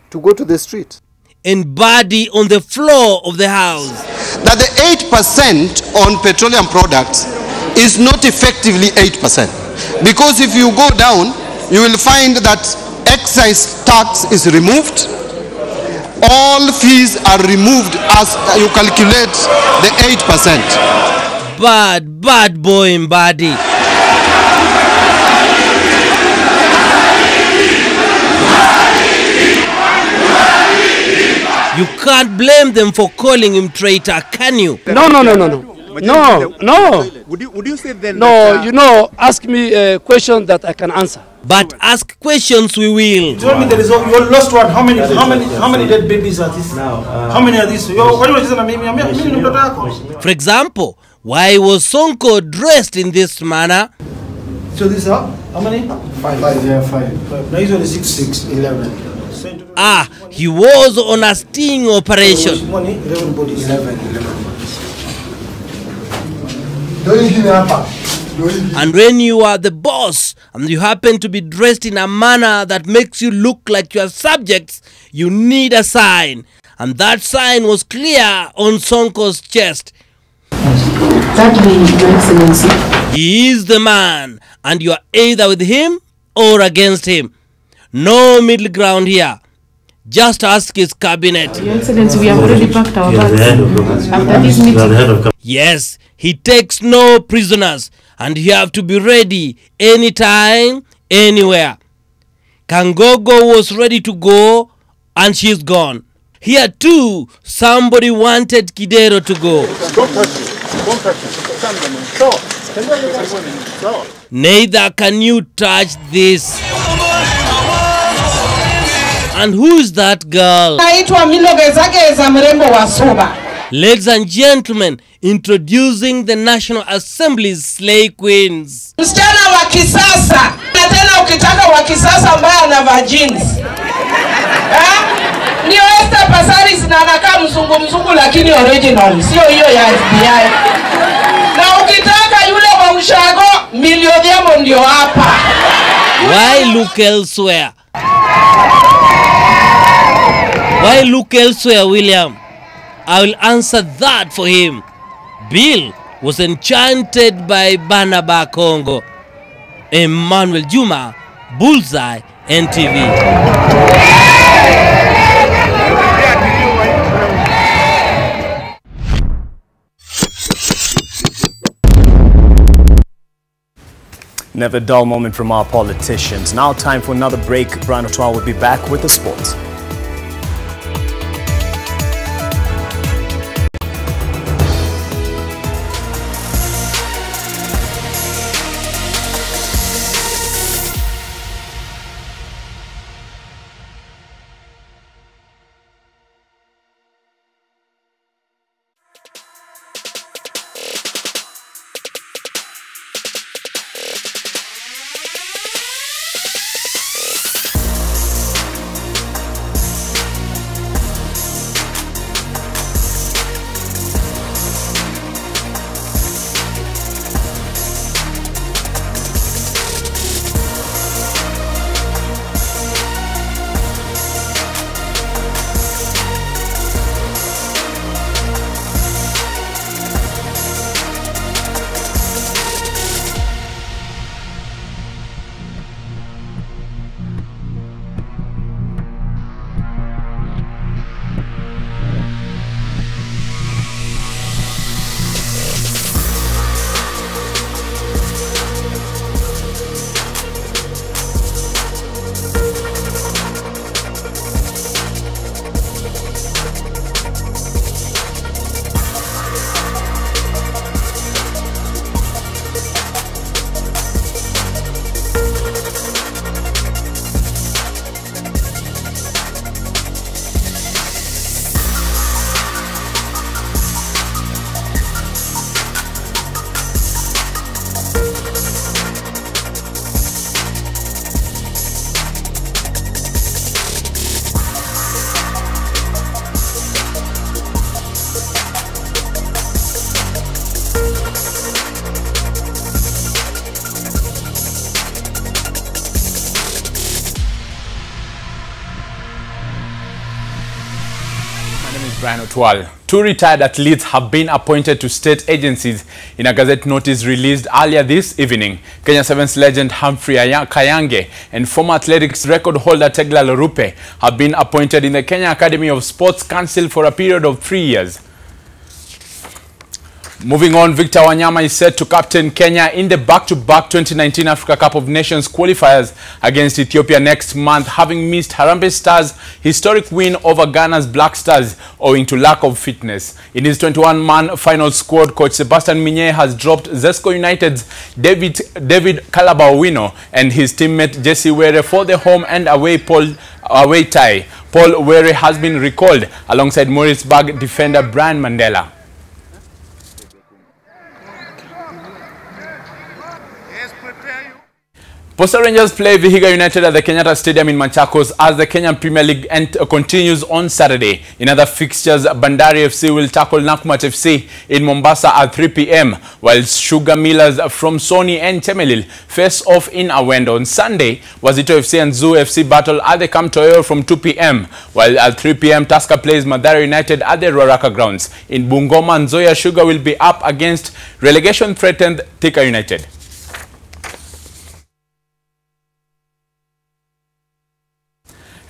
to go to the street. And Mbadi on the floor of the house. That the 8% on petroleum products is not effectively 8%. Because if you go down, you will find that excise tax is removed. All fees are removed as you calculate the 8%. Bad boy Mbadi. You can't blame them for calling him traitor, can you? No. Would you say then? No, you know, ask me a question that I can answer. But ask questions we will. Tell me the result. You lost one. How many dead babies are this? How many are these? For example, why was Sonko dressed in this manner? So these are how many? Five. Now he's only 6, 11. He was on a sting operation. 11 bodies. 11. And when you are the boss and you happen to be dressed in a manner that makes you look like your subjects, you need a sign. And that sign was clear on Sonko's chest. That means, Your Excellency, he is the man, and you are either with him or against him. No middle ground here. Just ask his cabinet. Your Excellency, we have already packed our bags after this meeting. Yes, he takes no prisoners, and you have to be ready anytime, anywhere. Kangogo was ready to go, and she's gone. Here too, somebody wanted Kidero to go. Neither can you touch this. And who is that girl? Ladies and gentlemen, introducing the National Assembly's slay queens. Msichana wa kisasa, na tena ukitaka wa kisasa ambaye anavaa jeans. Ni Esther Passaris na anakaa mzungu lakini original, sio hiyo ya FBI. Na ukitaka yule wa ushago, milioni yamo ndio hapa. Why look elsewhere? Why look elsewhere, William? I will answer that for him. Bill was enchanted by Banaba Congo. Emmanuel Juma, Bullseye, NTV. Never a dull moment from our politicians. Now time for another break. Brian Otoa will be back with the sports. Brian Otwal. 2 retired athletes have been appointed to state agencies in a Gazette notice released earlier this evening. Kenya Sevens legend Humphrey Kayange and former athletics record holder Tegla Lorupe have been appointed in the Kenya Academy of Sports Council for a period of 3 years. Moving on, Victor Wanyama is set to captain Kenya in the back-to-back 2019 Africa Cup of Nations qualifiers against Ethiopia next month, having missed Harambee Stars' historic win over Ghana's Black Stars owing to lack of fitness. In his 21-man final squad, coach Sebastian Minye has dropped Zesco United's David Calabawino and his teammate Jesse Were for the home and away tie. Paul Were has been recalled alongside Morrisburg defender Brian Mandela. Posta Rangers play Vihiga United at the Kenyatta Stadium in Machakos as the Kenyan Premier League continues on Saturday. In other fixtures, Bandari FC will tackle Nakumatt FC in Mombasa at 3 p.m. while Sugar Millers from Sony and Chemelil face off in Awendo. On Sunday, Wazito FC and Zoo FC battle at the Camp Toyo from 2 p.m. while at 3 p.m. Tusker plays Mathare United at the Ruaraka grounds. In Bungoma, Nzoia Sugar will be up against relegation-threatened Thika United.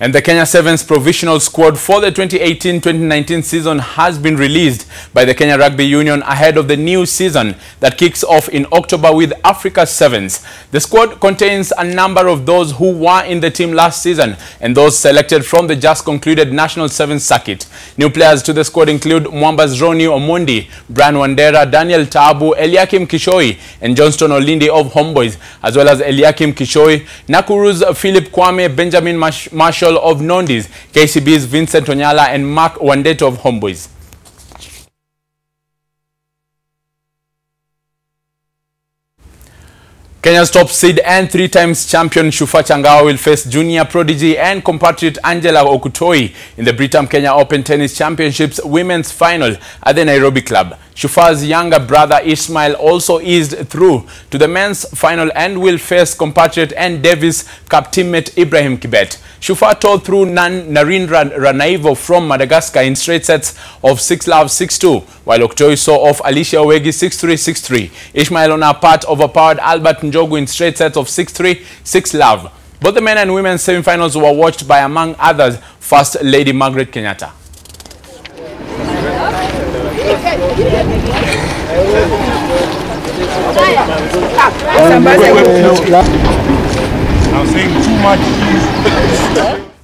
And the Kenya Sevens provisional squad for the 2018-2019 season has been released by the Kenya Rugby Union ahead of the new season that kicks off in October with Africa Sevens. The squad contains a number of those who were in the team last season and those selected from the just concluded National Sevens circuit. New players to the squad include Mwamba's Ronnie Omondi, Brian Wandera, Daniel Taabu, Eliakim Kishoi and Johnston Olindi of Homeboys, as well as Eliakim Kishoi, Nakuru's Philip Kwame, Benjamin Marshall of Nondis, KCB's Vincent Onyala and Mark Wandeto of Homeboys. Kenya's top seed and 3 times champion Shufa Changawa will face junior prodigy and compatriot Angela Okutoi in the Britam Kenya Open Tennis Championships women's final at the Nairobi club. Shufa's younger brother Ismail also eased through to the men's final and will face compatriot and Davis Cup teammate Ibrahim Kibet. Shufa tore through Narendra Ranaivo from Madagascar in straight sets of 6-love, 6-2, while Okutoi saw off Alicia Owegi 6-3, 6-3. Ismail on her part overpowered Albert Njogu in straight sets of 6-3, 6-love. Both the men and women's semi-finals were watched by, among others, First Lady Margaret Kenyatta. I'm saying too much.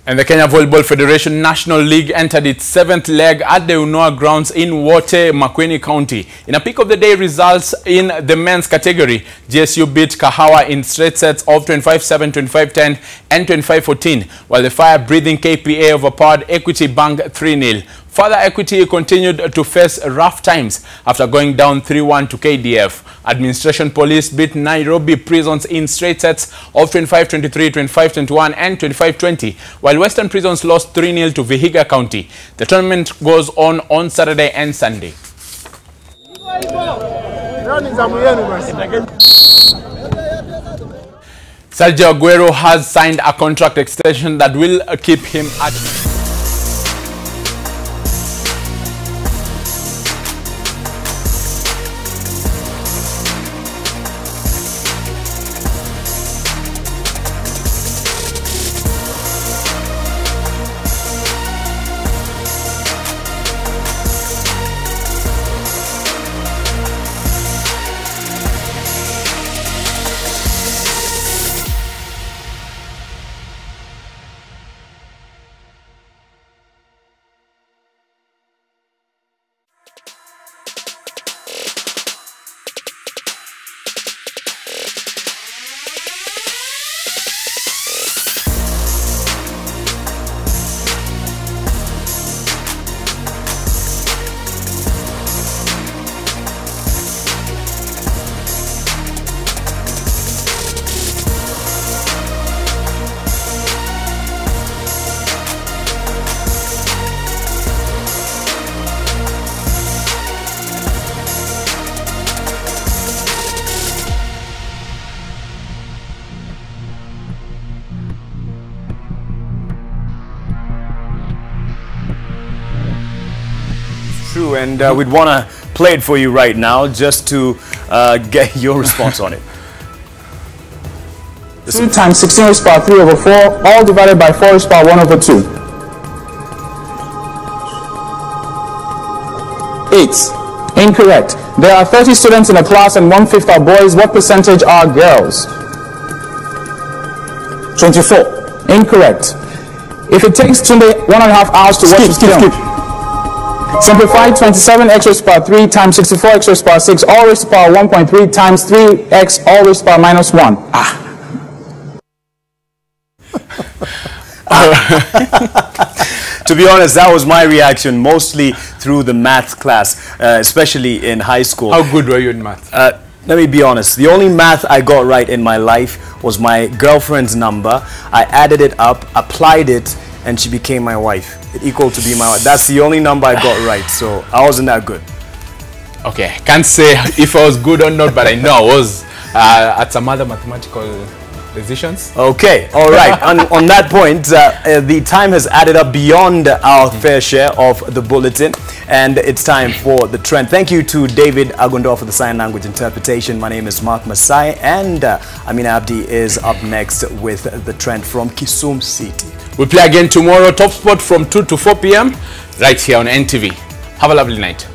And the Kenya Volleyball Federation National League entered its 7th leg at the Unoa grounds in Wote, Makueni County. In a pick of the day results in the men's category, GSU beat Kahawa in straight sets of 25-7, 25-10 and 25-14, while the fire-breathing KPA overpowered Equity Bank 3-0. Further, Equity continued to face rough times after going down 3-1 to KDF. Administration Police beat Nairobi Prisons in straight sets of 25-23, 25-21 and 25-20, while Western Prisons lost 3-0 to Vihiga County. The tournament goes on Saturday and Sunday. Sergio Aguero has signed a contract extension that will keep him at... you, and we'd want to play it for you right now just to get your response on it. 2 times 16 raised to the power 3 over 4, all divided by 4 raised to the power 1 over 2. 8. Incorrect. There are 30 students in a class and 1/5 are boys. What percentage are girls? 24. Incorrect. If it takes Tunde 1.5 hours to watch this film, simplify 27x raised to the power 3 times 64x raised to the power 6, all raised to the power 1.3 times 3x, all raised to the power minus 1. To be honest, that was my reaction, mostly through the math class, especially in high school. How good were you in math? Let me be honest. The only math I got right in my life was my girlfriend's number. I added it up, applied it, and she became my wife. It equaled to be my wife. That's the only number I got right, so I wasn't that good. Okay, can't say if I was good or not, but I know I was at some other mathematical decisions. Okay, all right. on that point, the time has added up beyond our fair share of the bulletin, and it's time for the trend. Thank you to David Agundor for the sign language interpretation. My name is Mark Masai, and Amina Abdi is up next with the trend from Kisumu City. We play again tomorrow, Top Sport from 2 to 4 p.m. right here on NTV. Have a lovely night.